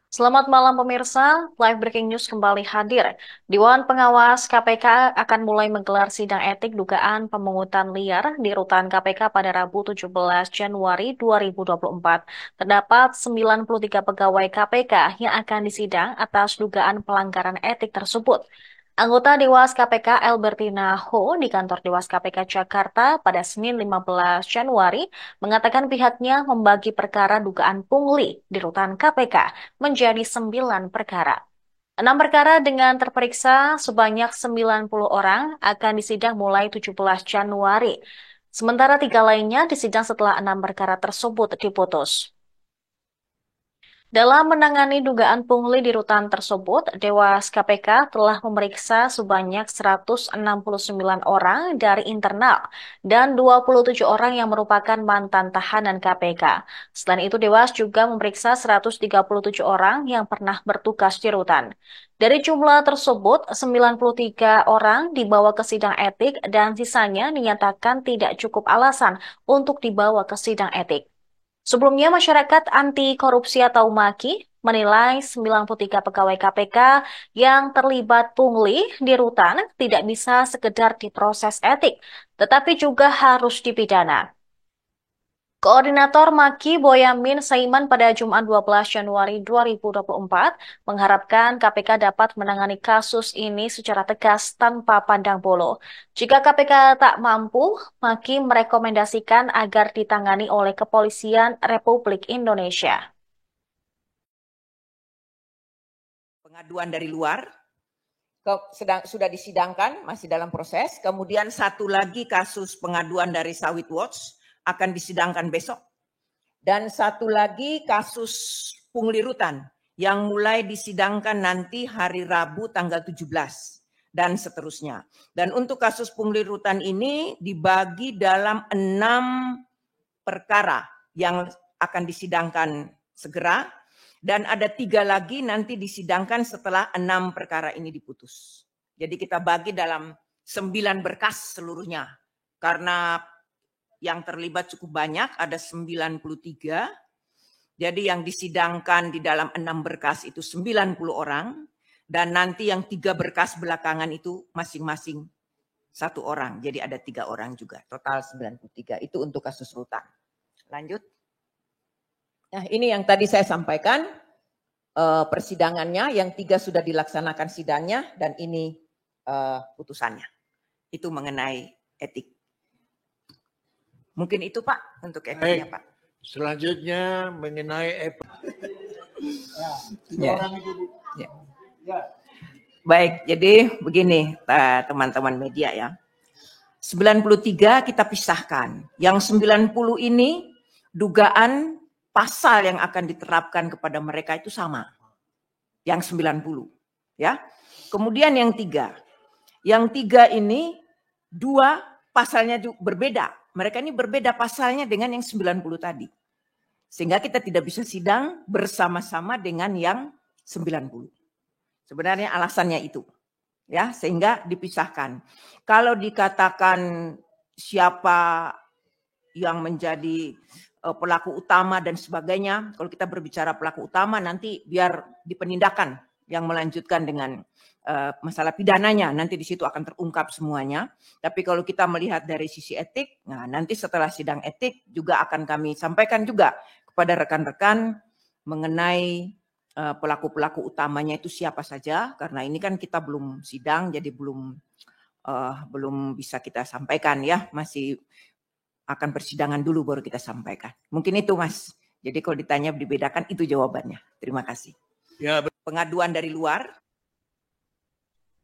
Selamat malam pemirsa, Live Breaking News kembali hadir. Dewan Pengawas KPK akan mulai menggelar sidang etik dugaan pemungutan liar di rutan KPK pada Rabu 17 Januari 2024. Terdapat 93 pegawai KPK yang akan disidang atas dugaan pelanggaran etik tersebut. Anggota Dewas KPK Albertina Ho di kantor Dewas KPK Jakarta pada Senin 15 Januari mengatakan pihaknya membagi perkara dugaan pungli di rutan KPK menjadi 9 perkara. 6 perkara dengan terperiksa sebanyak 90 orang akan disidang mulai 17 Januari. Sementara 3 lainnya disidang setelah 6 perkara tersebut diputus. Dalam menangani dugaan pungli di rutan tersebut, Dewas KPK telah memeriksa sebanyak 169 orang dari internal dan 27 orang yang merupakan mantan tahanan KPK. Selain itu, Dewas juga memeriksa 137 orang yang pernah bertugas di rutan. Dari jumlah tersebut, 93 orang dibawa ke sidang etik dan sisanya dinyatakan tidak cukup alasan untuk dibawa ke sidang etik. Sebelumnya, masyarakat anti korupsi atau MAKI menilai 93 pegawai KPK yang terlibat pungli di rutan tidak bisa sekedar diproses etik, tetapi juga harus dipidana. Koordinator MAKI Boyamin Saiman pada Jumat 12 Januari 2024 mengharapkan KPK dapat menangani kasus ini secara tegas tanpa pandang bulu. Jika KPK tak mampu, MAKI merekomendasikan agar ditangani oleh Kepolisian Republik Indonesia. Pengaduan dari luar sudah disidangkan, masih dalam proses. Kemudian satu lagi kasus pengaduan dari Sawit Watch akan disidangkan besok. Dan satu lagi kasus pungli rutan yang mulai disidangkan nanti hari Rabu tanggal 17 dan seterusnya. Dan untuk kasus pungli rutan ini dibagi dalam 6 perkara yang akan disidangkan segera. Dan ada 3 lagi nanti disidangkan setelah 6 perkara ini diputus. Jadi kita bagi dalam 9 berkas seluruhnya. Karena yang terlibat cukup banyak, ada 93. Jadi yang disidangkan di dalam 6 berkas itu 90 orang. Dan nanti yang 3 berkas belakangan itu masing-masing 1 orang. Jadi ada 3 orang juga. Total 93. Itu untuk kasus rutan. Lanjut. Nah, ini yang tadi saya sampaikan persidangannya, yang 3 sudah dilaksanakan sidangnya dan ini putusannya. Itu mengenai etik. Mungkin itu Pak untuk etiknya Pak. Selanjutnya mengenai Ya. Ya. Baik, jadi begini teman-teman media ya. 93 kita pisahkan. Yang 90 ini dugaan pasal yang akan diterapkan kepada mereka itu sama. Yang 90. Ya. Kemudian yang 3. Yang 3 ini 2 pasalnya berbeda. Mereka ini berbeda pasalnya dengan yang 90 tadi. Sehingga kita tidak bisa sidang bersama-sama dengan yang 90. Sebenarnya alasannya itu. Ya, sehingga dipisahkan. Kalau dikatakan siapa yang menjadi pelaku utama dan sebagainya, kalau kita berbicara pelaku utama nanti biar di penindakan yang melanjutkan dengan masalah pidananya, nanti di situ akan terungkap semuanya. Tapi kalau kita melihat dari sisi etik, nah nanti setelah sidang etik juga akan kami sampaikan juga kepada rekan-rekan mengenai pelaku-pelaku utamanya itu siapa saja, karena ini kan kita belum sidang, jadi belum bisa kita sampaikan ya, masih akan persidangan dulu baru kita sampaikan. Mungkin itu Mas. Jadi kalau ditanya dibedakan itu jawabannya. Terima kasih. Ya, pengaduan dari luar.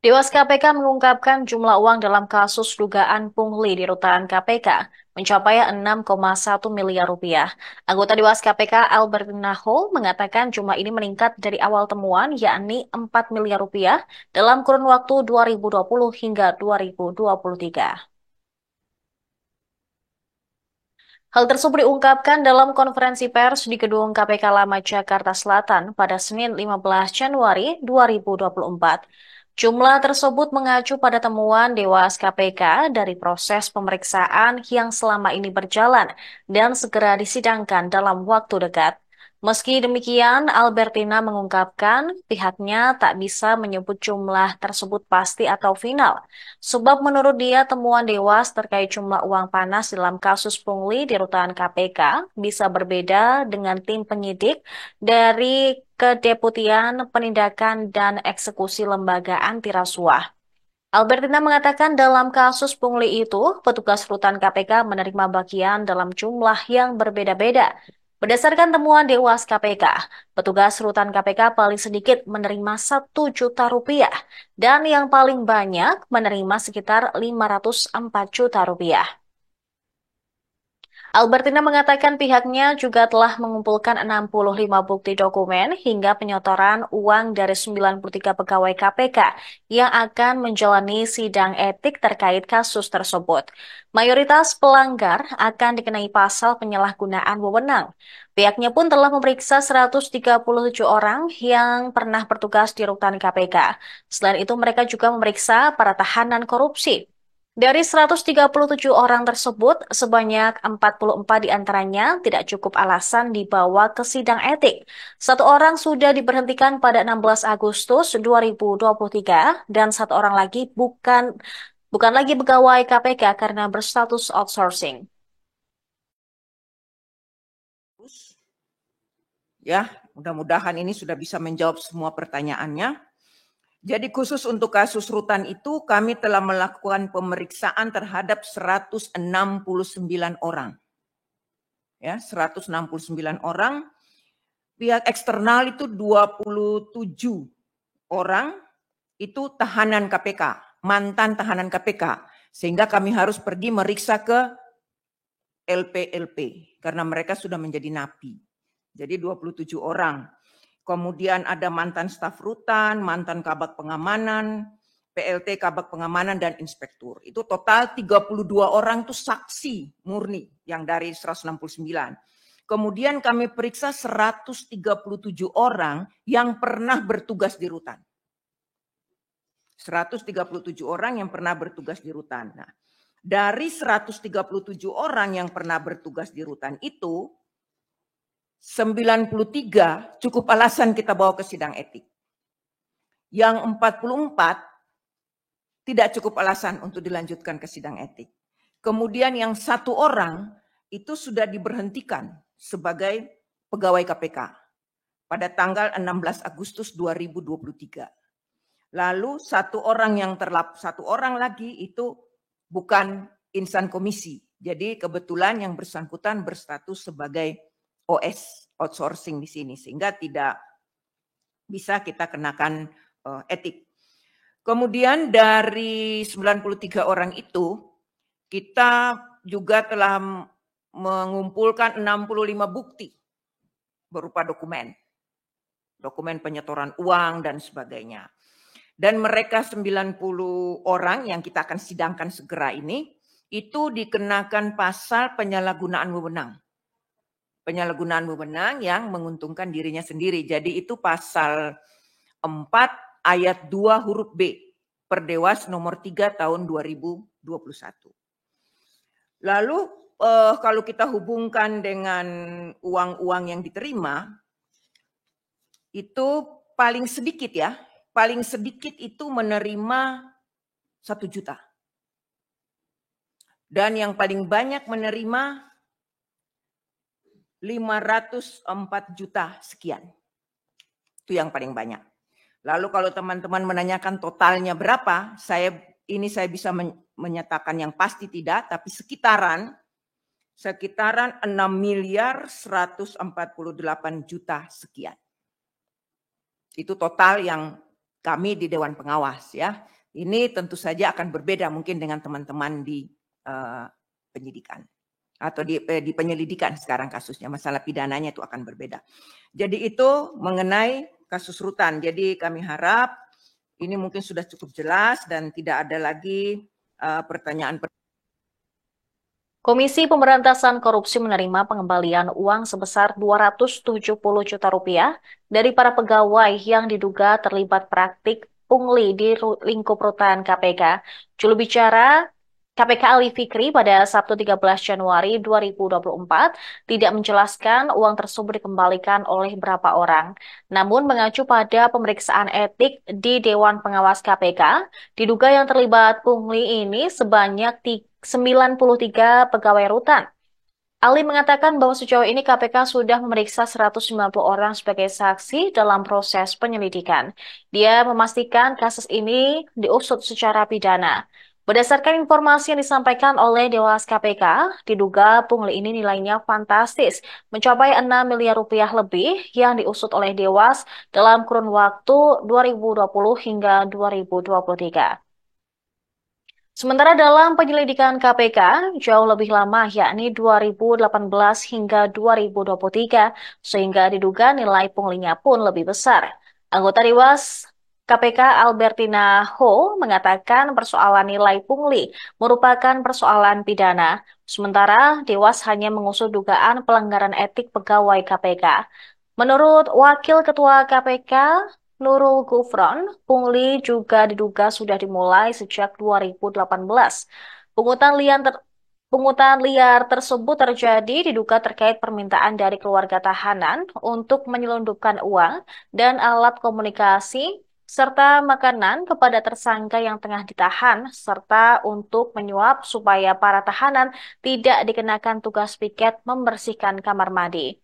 Dewas KPK mengungkapkan jumlah uang dalam kasus dugaan pungli di rutan KPK mencapai 6,1 miliar rupiah. Anggota Dewas KPK Albert Naho mengatakan jumlah ini meningkat dari awal temuan yakni 4 miliar rupiah dalam kurun waktu 2020 hingga 2023. Hal tersebut diungkapkan dalam konferensi pers di Gedung KPK Lama Jakarta Selatan pada Senin 15 Januari 2024. Jumlah tersebut mengacu pada temuan Dewas KPK dari proses pemeriksaan yang selama ini berjalan dan segera disidangkan dalam waktu dekat. Meski demikian, Albertina mengungkapkan pihaknya tak bisa menyebut jumlah tersebut pasti atau final. Sebab menurut dia temuan Dewas terkait jumlah uang panas dalam kasus pungli di rutan KPK bisa berbeda dengan tim penyidik dari Kedeputian Penindakan dan Eksekusi Lembaga Anti Rasuah. Albertina mengatakan dalam kasus pungli itu, petugas rutan KPK menerima bagian dalam jumlah yang berbeda-beda. Berdasarkan temuan Dewas KPK, petugas rutan KPK paling sedikit menerima 1 juta rupiah dan yang paling banyak menerima sekitar 504 juta rupiah. Albertina mengatakan pihaknya juga telah mengumpulkan 65 bukti dokumen hingga penyotoran uang dari 93 pegawai KPK yang akan menjalani sidang etik terkait kasus tersebut. Mayoritas pelanggar akan dikenai pasal penyalahgunaan wewenang. Pihaknya pun telah memeriksa 137 orang yang pernah bertugas di rutan KPK. Selain itu mereka juga memeriksa para tahanan korupsi. Dari 137 orang tersebut, sebanyak 44 diantaranya tidak cukup alasan dibawa ke sidang etik. Satu orang sudah diberhentikan pada 16 Agustus 2023 dan satu orang lagi bukan lagi pegawai KPK karena berstatus outsourcing. Ya, mudah-mudahan ini sudah bisa menjawab semua pertanyaannya. Jadi khusus untuk kasus rutan itu kami telah melakukan pemeriksaan terhadap 169 orang. Ya, 169 orang. Pihak eksternal itu 27 orang itu tahanan KPK, mantan tahanan KPK. Sehingga kami harus pergi meriksa ke LP karena mereka sudah menjadi napi. Jadi 27 orang. Kemudian ada mantan staf rutan, mantan kabak pengamanan, PLT kabak pengamanan dan inspektur. Itu total 32 orang itu saksi murni yang dari 169. Kemudian kami periksa 137 orang yang pernah bertugas di rutan. 137 orang yang pernah bertugas di rutan. Nah, dari 137 orang yang pernah bertugas di rutan itu, 93 cukup alasan kita bawa ke sidang etik. Yang 44 tidak cukup alasan untuk dilanjutkan ke sidang etik. Kemudian yang satu orang itu sudah diberhentikan sebagai pegawai KPK pada tanggal 16 Agustus 2023. Lalu satu orang lagi itu bukan insan komisi. Jadi kebetulan yang bersangkutan berstatus sebagai OS, outsourcing di sini, sehingga tidak bisa kita kenakan etik. Kemudian dari 93 orang itu, kita juga telah mengumpulkan 65 bukti berupa dokumen penyetoran uang dan sebagainya. Dan mereka 90 orang yang kita akan sidangkan segera ini, itu dikenakan pasal penyalahgunaan wewenang. Penyalahgunaan wewenang yang menguntungkan dirinya sendiri. Jadi itu pasal 4 ayat 2 huruf B Perdewas nomor 3 tahun 2021. Lalu kalau kita hubungkan dengan uang-uang yang diterima, itu paling sedikit ya. Paling sedikit itu menerima 1 juta. Dan yang paling banyak menerima 504 juta sekian. Itu yang paling banyak. Lalu kalau teman-teman menanyakan totalnya berapa, saya bisa menyatakan yang pasti tidak, tapi sekitaran 6 miliar 148 juta sekian. Itu total yang kami di Dewan Pengawas ya. Ini tentu saja akan berbeda mungkin dengan teman-teman di penyidikan atau di penyelidikan sekarang kasusnya. Masalah pidananya itu akan berbeda. Jadi itu mengenai kasus rutan. Jadi kami harap ini mungkin sudah cukup jelas dan tidak ada lagi pertanyaan. Komisi Pemberantasan Korupsi menerima pengembalian uang sebesar 270 juta rupiah dari para pegawai yang diduga terlibat praktik pungli di lingkup rutan KPK. Juru bicara KPK Ali Fikri pada Sabtu 13 Januari 2024 tidak menjelaskan uang tersebut dikembalikan oleh berapa orang. Namun mengacu pada pemeriksaan etik di Dewan Pengawas KPK, diduga yang terlibat pungli ini sebanyak 93 pegawai rutan. Ali mengatakan bahwa sejauh ini KPK sudah memeriksa 190 orang sebagai saksi dalam proses penyelidikan. Dia memastikan kasus ini diusut secara pidana. Berdasarkan informasi yang disampaikan oleh Dewas KPK, diduga pungli ini nilainya fantastis, mencapai 6 miliar rupiah lebih yang diusut oleh Dewas dalam kurun waktu 2020 hingga 2023. Sementara dalam penyelidikan KPK jauh lebih lama yakni 2018 hingga 2023 sehingga diduga nilai punglinya pun lebih besar. Anggota Dewas KPK Albertina Ho mengatakan persoalan nilai pungli merupakan persoalan pidana, sementara Dewas hanya mengusut dugaan pelanggaran etik pegawai KPK. Menurut Wakil Ketua KPK, Nurul Gufron, pungli juga diduga sudah dimulai sejak 2018. Pungutan liar tersebut terjadi diduga terkait permintaan dari keluarga tahanan untuk menyelundupkan uang dan alat komunikasi serta makanan kepada tersangka yang tengah ditahan, serta untuk menyuap supaya para tahanan tidak dikenakan tugas piket membersihkan kamar mandi.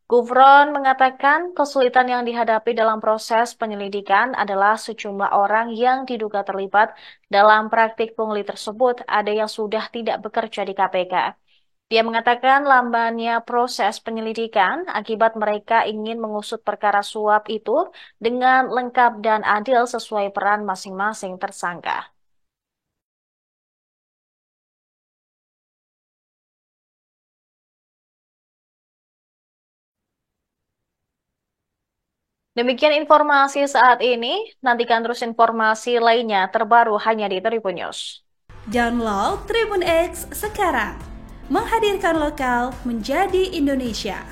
Gufron mengatakan kesulitan yang dihadapi dalam proses penyelidikan adalah sejumlah orang yang diduga terlibat dalam praktik pungli tersebut ada yang sudah tidak bekerja di KPK. Dia mengatakan lambannya proses penyelidikan akibat mereka ingin mengusut perkara suap itu dengan lengkap dan adil sesuai peran masing-masing tersangka. Demikian informasi saat ini. Nantikan terus informasi lainnya terbaru hanya di Tribun News. Download Tribun X sekarang. Menghadirkan lokal menjadi Indonesia.